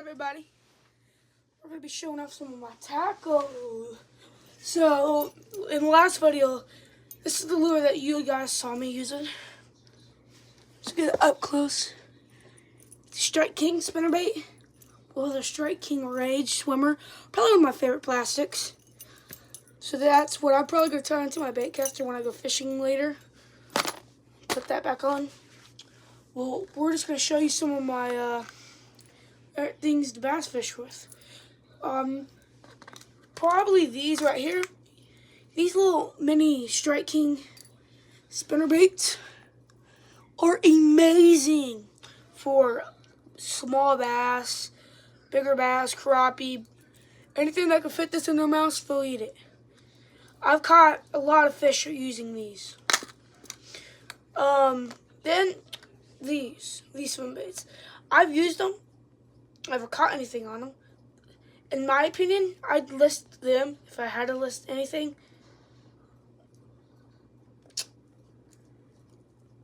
everybody? We're going to be showing off some of my tacos. So, in the last video, this is the lure that you guys saw me using. Let's get it up close. The Strike King spinnerbait. Well, the Strike King Rage Swimmer. Probably one of my favorite plastics. So that's what I'm probably going to turn into my bait caster when I go fishing later. Put that back on. Well, we're just going to show you some of my things to bass fish with. Probably these right here. These little mini Strike King spinnerbaits are amazing for small bass, bigger bass, crappie, anything that can fit this in their mouths, they'll eat it. I've caught a lot of fish using these. Then these swim baits. I've used them. I haven't caught anything on them. In my opinion, I'd list them if I had to list anything.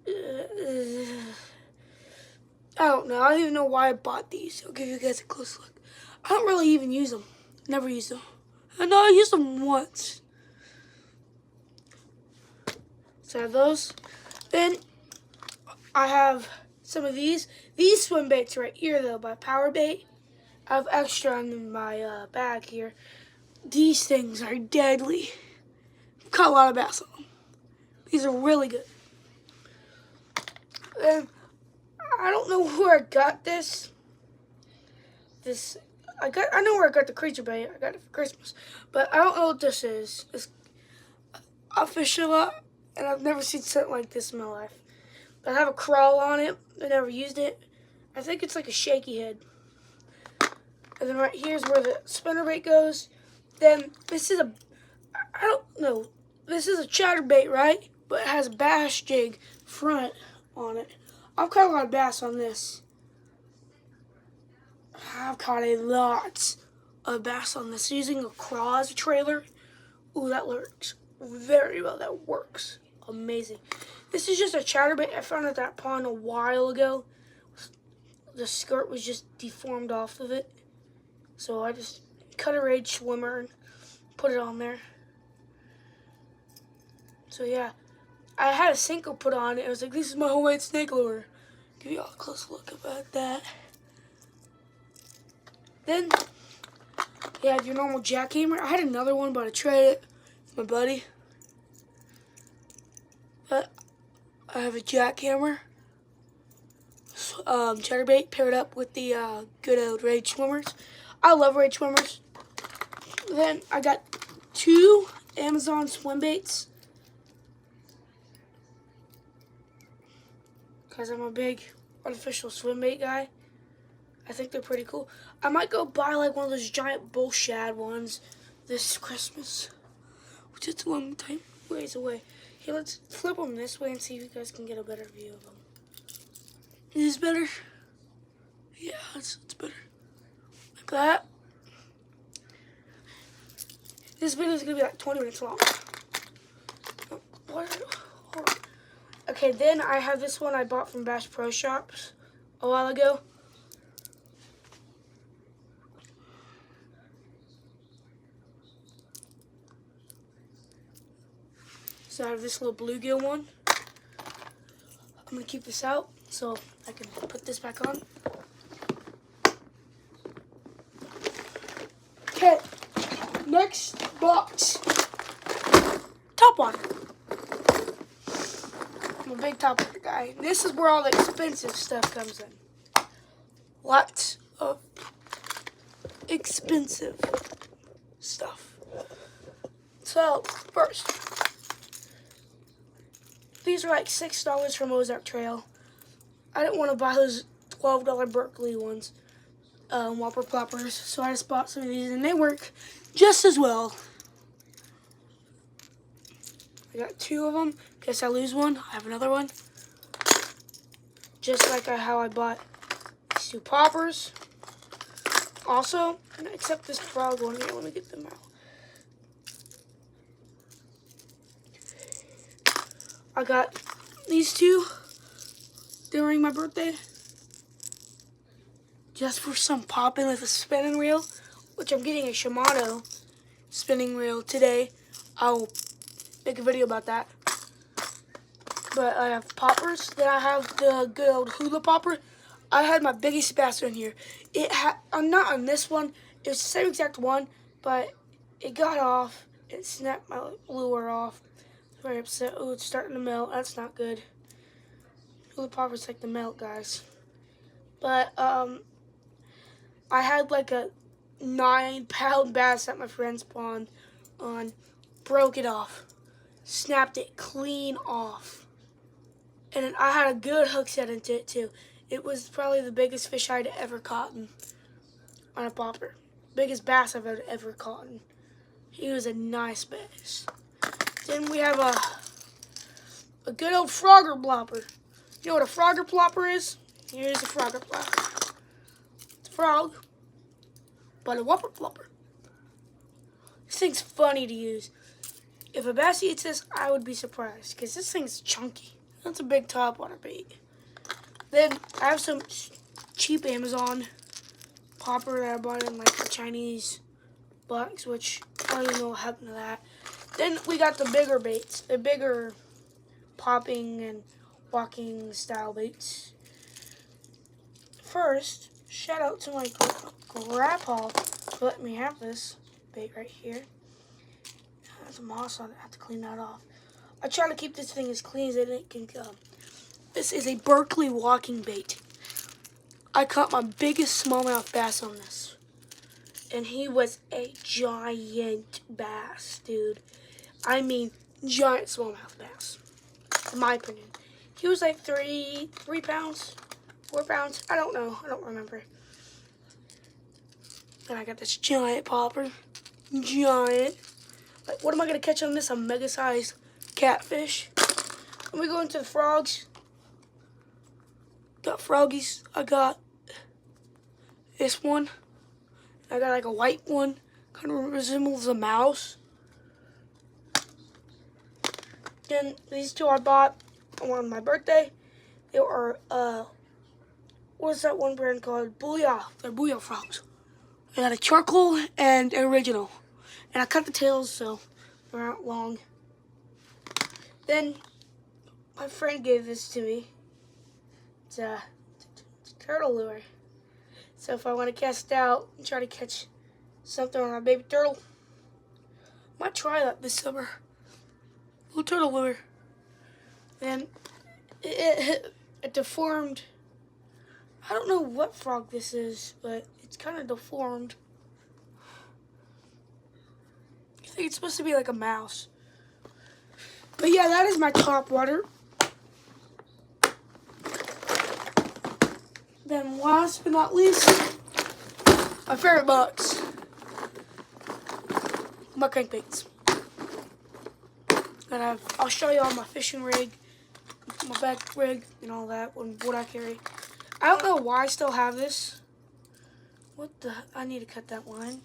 I don't know. I don't even know why I bought these. I'll give you guys a close look. I don't really even use them. Never use them. I know I used them once. So I have those. Then I have some of these. These swim baits right here, though, by Power Bait. I have extra in my bag here. These things are deadly. I've caught a lot of bass on them. These are really good. And I don't know where I got this. I know where I got the creature bait. I got it for Christmas, but I don't know what this is. I fish a lot, and I've never seen something like this in my life. But I have a crawl on it. I never used it. I think it's like a shaky head. And then right here's where the spinnerbait goes. Then this is I don't know. This is a chatterbait, right? But it has a bass jig front on it. I've caught a lot of bass on this. I've caught a lot of bass on this using a crawl as a trailer. Ooh, that works very well. That works amazing. This is just a chatterbait I found at that pond a while ago. The skirt was just deformed off of it. So I just cut a Rage Swimmer and put it on there. So yeah, I had a Senko put on it. I was like, this is my homemade snake lure. Give you all a close look about that. Then you have your normal jackhammer. I had another one, but I traded it with my buddy. But I have a jackhammer, chatterbait paired up with the good old Rage Swimmers. I love Rage Swimmers. Then I got 2 Amazon swim baits, because I'm a big artificial swim bait guy. I think they're pretty cool. I might go buy like one of those giant bull shad ones this Christmas, which is a long time ways away. Here, let's flip them this way and see if you guys can get a better view of them. Is this better? Yeah, it's better. Like that. This video is going to be like 20 minutes long. Okay, then I have this one I bought from Bass Pro Shops a while ago. So I have this little bluegill one. I'm going to keep this out so I can put this back on. Okay, next box. Top water. I'm a big top water guy. This is where all the expensive stuff comes in. Lots of expensive stuff. So, first, these are like $6 from Ozark Trail. I didn't want to buy those $12 Berkeley ones, Whopper Ploppers, so I just bought some of these, and they work just as well. I got 2 of them. In case I lose one, I have another one. Just like how I bought these 2 poppers. Also, except this frog one here, let me get them out. I got these 2 during my birthday. just for some popping with a spinning reel, which I'm getting a Shimano spinning reel today. I'll make a video about that. But I have poppers. Then I have the good old hula popper. I had my biggest bass in here. I'm not on this one. It was the same exact one, but it got off. It snapped my lure off. Very upset. Oh, it's starting to melt. That's not good. Hula poppers like to melt, guys. But I had like a 9-pound bass at my friend's pond on. Broke it off. Snapped it clean off. And I had a good hook set into it too. It was probably the biggest fish I'd ever caught on a popper. Biggest bass I've ever caught. He was a nice bass. Then we have a good old Frogger plopper. You know what a Frogger plopper is? Here's a Frogger plopper. It's a frog, but a whopper plopper. This thing's funny to use. If a bass eats this, I would be surprised because this thing's chunky. That's a big topwater bait. Then I have some cheap Amazon popper that I bought in like the Chinese box, which I don't even know what happened to that. Then we got the bigger baits, the bigger popping and walking style baits. First, shout out to my grandpa for letting me have this bait right here. There's moss on it. I have to clean that off. I try to keep this thing as clean as it can go. This is a Berkley walking bait. I caught my biggest smallmouth bass on this. And he was a giant bass, dude. I mean, giant smallmouth bass, in my opinion. He was like 3 pounds, 4 pounds. I don't know. I don't remember. Then I got this giant popper. Giant. Like, what am I going to catch on this? A mega-sized catfish. When we go into the frogs, got froggies. I got this one. I got like a white one. Kind of resembles a mouse. Then these two I bought on my birthday. They were, what's that one brand called? Booyah. They're Booyah frogs. I got a charcoal and original. And I cut the tails so they're not long. Then my friend gave this to me. It's a turtle lure. So if I want to cast out and try to catch something on a baby turtle, I might try that this summer. Little turtle lure. And it deformed. I don't know what frog this is, but it's kind of deformed. I think it's supposed to be like a mouse. But yeah, that is my top water. Then last but not least, my favorite box. My crankbaits. And I'll show you all my fishing rig, my back rig, and all that, what I carry. I don't know why I still have this. I need to cut that line.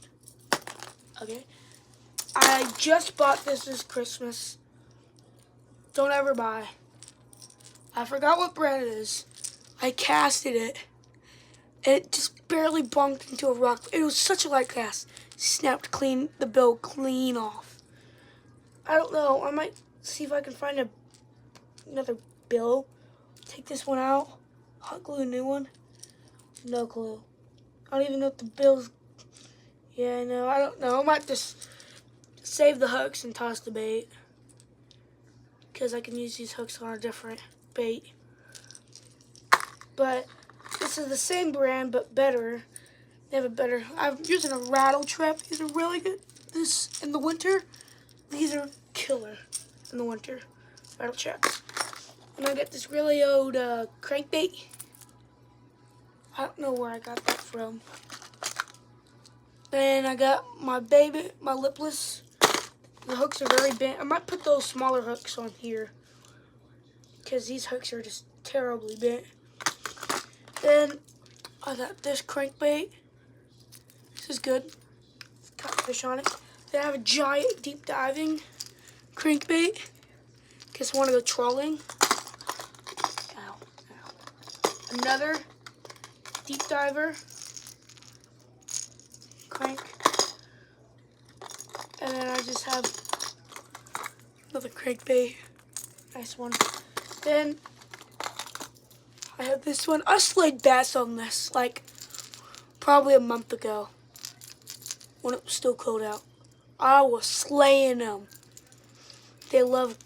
Okay. I just bought this Christmas. Don't ever buy. I forgot what brand it is. I casted it. And it just barely bumped into a rock. It was such a light cast. Snapped the bill clean off. I don't know. I might see if I can find another bill. Take this one out. Hot glue a new one. No clue. I don't even know if the bill's... Yeah, no, I don't know. I might just save the hooks and toss the bait. Because I can use these hooks on a different bait. But this is the same brand, but better. They have a better... I'm using a rattle trap. These are really good. This, in the winter, these are killer in the winter. Rattle traps. And I got this really old crankbait. I don't know where I got that from. Then I got my lipless. The hooks are very bent. I might put those smaller hooks on here because these hooks are just terribly bent. Then I got this crankbait. This is good. It's got fish on it. Then I have a giant deep diving crankbait in case I want to go trolling. Ow, ow. Another deep diver. just have another crankbait. Nice one. Then I have this one. I slayed bass on this like probably a month ago when it was still cold out. I was slaying them. They love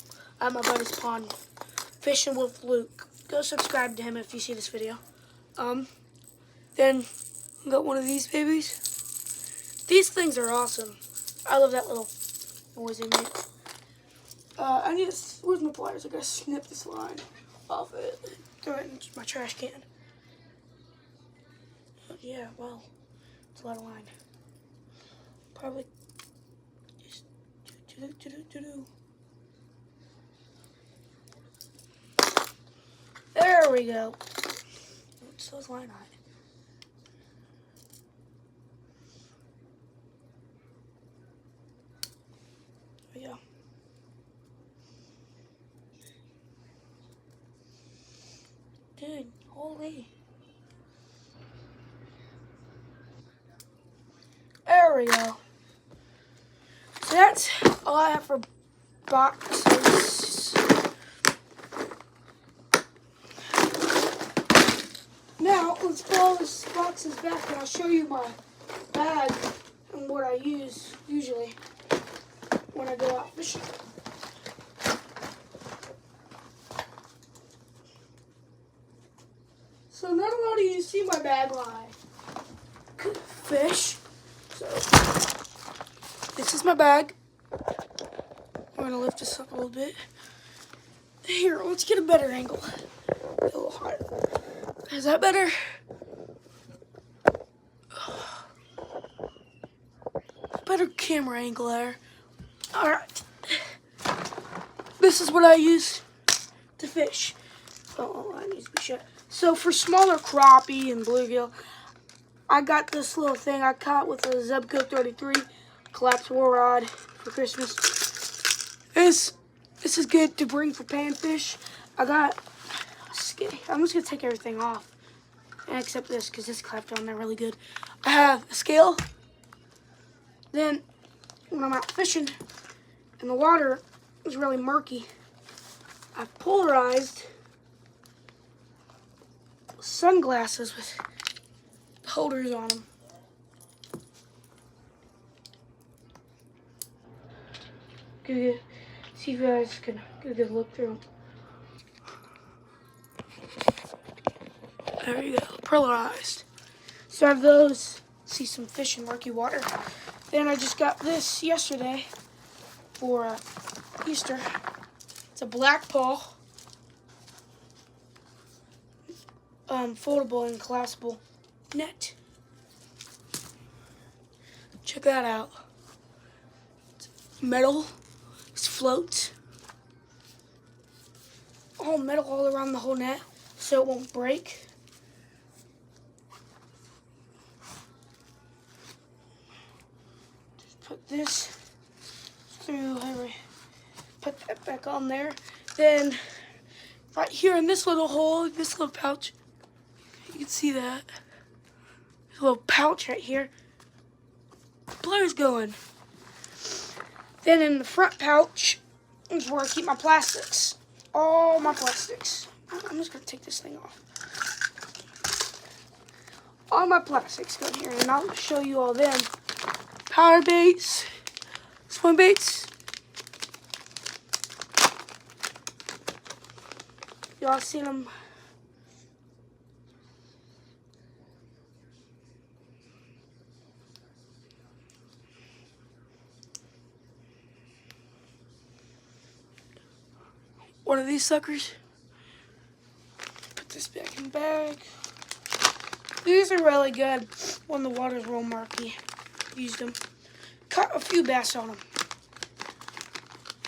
at my buddy's pond, Fishing with Luke. Go subscribe to him if you see this video. Then I got one of these babies. These things are awesome. I love that little noise they make. I need to, where's my pliers? I gotta snip this line off it. Throw it in my trash can. Yeah, well, it's a lot of line. Probably just do. There we go. What's those line on it? There we go. Dude, holy. There we go. So that's all I have for boxes. Now, let's pull all these boxes back and I'll show you my bag and what I use usually when I go out fishing. So not a lot of you see my bag when I fish. So this is my bag. I'm gonna lift this up a little bit. Here, let's get a better angle. A little higher. Is that better? Better camera angle there. Alright. This is what I use to fish. Oh, that needs to be shut. So for smaller crappie and bluegill, I got this little thing I caught with a Zebco 33 collapsible rod for Christmas. This is good to bring for panfish. I got I'm just gonna take everything off, except this because this clapped on there really good. I have a scale. Then when I'm out fishing and the water is really murky, I've polarized sunglasses with holders on them. Good. See if you guys can get a good look through them. There you go, polarized. So I have those, see some fish in murky water. Then I just got this yesterday for Easter. It's a black paw, foldable and collapsible net. Check that out. It's metal, it's floats. All metal all around the whole net so it won't break. Put this through, put that back on there. Then right here in this little hole, this little pouch, you can see that. There's a little pouch right here. Pliers going. Then in the front pouch is where I keep my plastics. All my plastics. I'm just gonna take this thing off. All my plastics go in here, and I'll show you all them. Power baits, swim baits. Y'all seen them? One of these suckers. Put this back in the bag. These are really good when the water's real murky. Used them. Caught a few bass on them.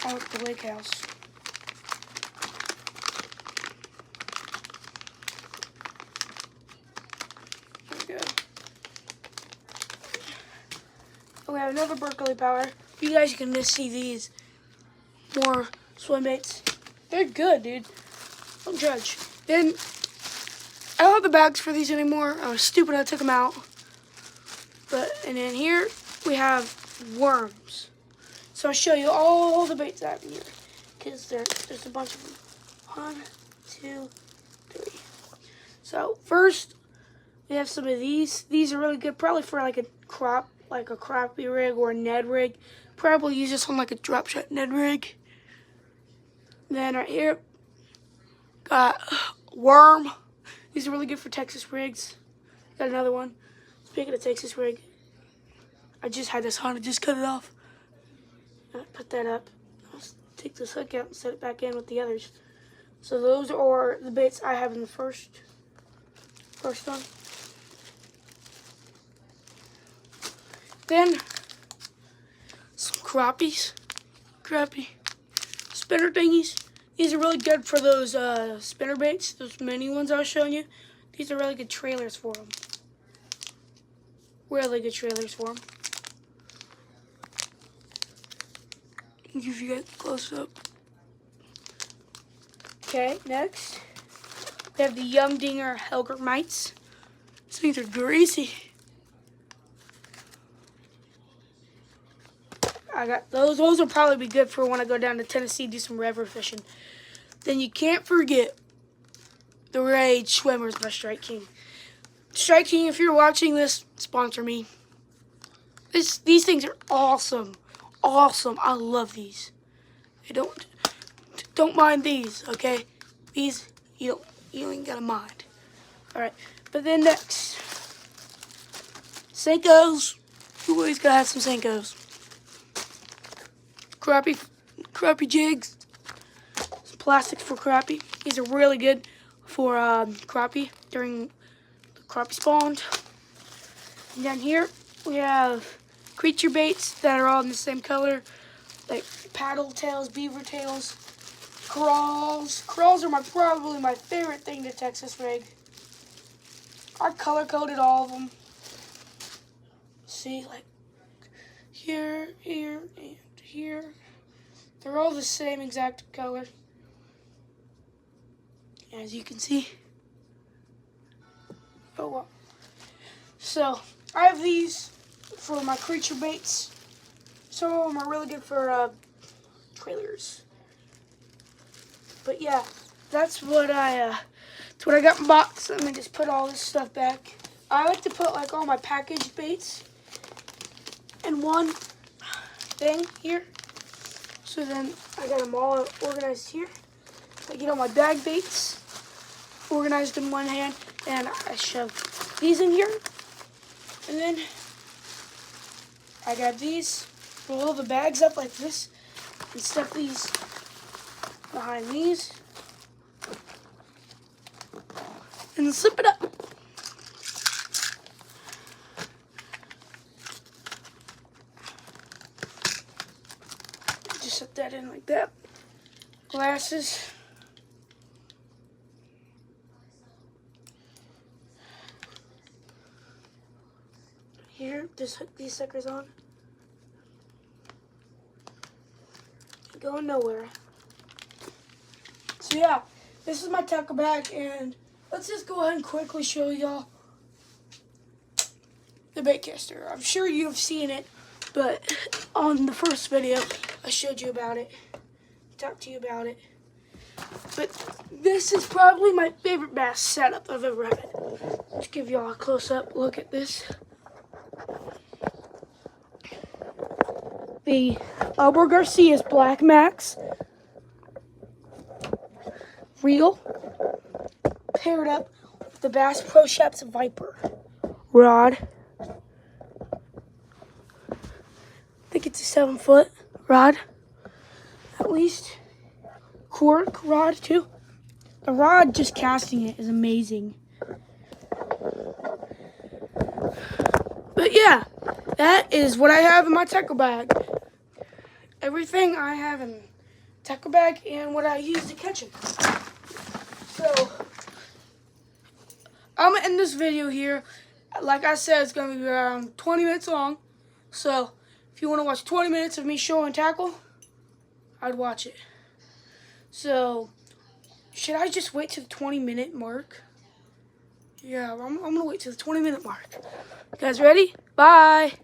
Out at the lake house. There we go. And we have another Berkley Power. You guys can just see these. More swim baits. They're good, dude. Don't judge. Then, I don't have the bags for these anymore. I was stupid, I took them out. And then here we have worms. So I'll show you all the baits I have in here, because there's a bunch of them. 1, 2, 3. So first, we have some of these. These are really good, probably for like a crappie rig or a Ned rig. Probably use this on like a drop shot Ned rig. Then right here, got Worm. These are really good for Texas rigs. Got another one. Speaking of Texas rig, I just had this on. I just cut it off. Put that up. I'll take this hook out and set it back in with the others. So those are the baits I have in the first one. Then some crappie spinner thingies. These are really good for those spinner baits, those mini ones I was showing you. These are really good trailers for them. Really good trailers for them. If you get close up. Okay, next we have the Young Dinger Helger mites. These things are greasy. I got those. Those will probably be good for when I go down to Tennessee, do some river fishing. Then you can't forget the Rage Swimmers by Strike King. Strike King, if you're watching this, sponsor me. These things are awesome. Awesome. I love these. Don't mind these, okay? These you ain't gotta mind. Alright. But then next, Senkos. You always gotta have some Senkos. Crappie jigs. Some plastics for crappie. These are really good for crappie during the crappie spawn. And down here we have creature baits that are all in the same color, like paddle tails, beaver tails, crawls. Crawls are probably my favorite thing to Texas rig. I color coded all of them. See, like here, here, and here. They're all the same exact color, as you can see. Oh well. So I have these for my creature baits. Some of them are really good for trailers. But yeah, that's what I got in the box. Let me just put all this stuff back. I like to put like all my packaged baits in one thing here. So then I got them all organized here. I get all my bag baits organized in one hand, and I shove these in here. And then I got these, roll the bags up like this, and stuff these behind these, and zip it up. Just set that in like that. Glasses. Here, just hook these suckers on. Going nowhere. So yeah, this is my tackle bag, and let's just go ahead and quickly show y'all the baitcaster. I'm sure you've seen it, but on the first video, I showed you about it, talked to you about it. But this is probably my favorite bass setup I've ever had. Let's give y'all a close-up look at this. The Albert Garcia's Black Max reel paired up with the Bass Pro Shops Viper rod. I think it's a 7-foot rod, at least. Cork rod too. The rod, just casting it, is amazing. But yeah, that is what I have in my tackle bag. Everything I have in tackle bag and what I use to catch them. So I'm gonna end this video here. Like I said, it's gonna be around 20 minutes long. So if you want to watch 20 minutes of me showing tackle, I'd watch it. So should I just wait to the 20-minute mark? Yeah, I'm gonna wait to the 20-minute mark. You guys ready? Bye.